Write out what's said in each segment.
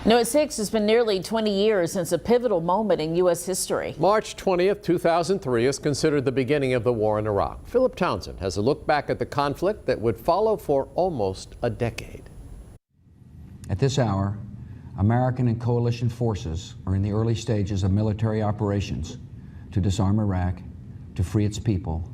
Now at 6, it's been nearly 20 years since a pivotal moment in U.S. history. March 20th, 2003 is considered the beginning of the war in Iraq. Philip Townsend has a look back at the conflict that would follow for almost a decade. At this hour, American and coalition forces are in the early stages of military operations to disarm Iraq, to free its people,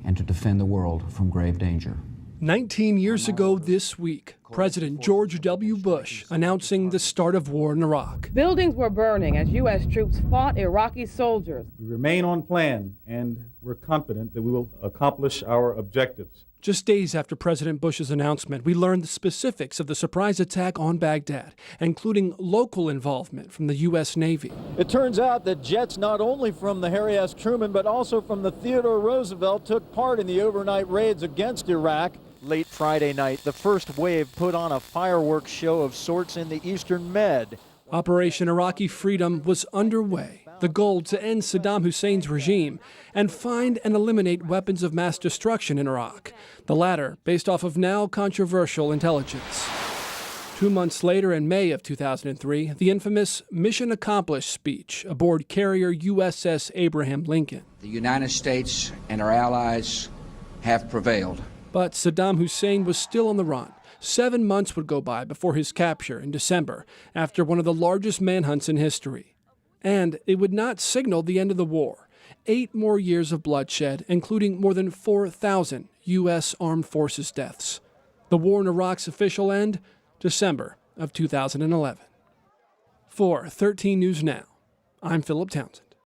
and to defend the world from grave danger. 19 years ago this week, President George W. Bush announcing the start of war in Iraq. Buildings were burning as U.S. troops fought Iraqi soldiers. We remain on plan, and we're confident that we will accomplish our objectives. Just days after President Bush's announcement, we learned the specifics of the surprise attack on Baghdad, including local involvement from the U.S. Navy. It turns out that jets not only from the Harry S. Truman, but also from the Theodore Roosevelt took part in the overnight raids against Iraq. Late Friday night, the first wave put on a fireworks show of sorts in the Eastern Med. Operation Iraqi Freedom was underway, the goal to end Saddam Hussein's regime and find and eliminate weapons of mass destruction in Iraq, the latter based off of now controversial intelligence. 2 months later, in May of 2003, the infamous Mission Accomplished speech aboard carrier USS Abraham Lincoln. The United States and our allies have prevailed. But Saddam Hussein was still on the run. 7 months would go by before his capture in December, after one of the largest manhunts in history. And it would not signal the end of the war. 8 more years of bloodshed, including more than 4,000 U.S. Armed Forces deaths. The war in Iraq's official end, December of 2011. For 13 News Now, I'm Philip Townsend.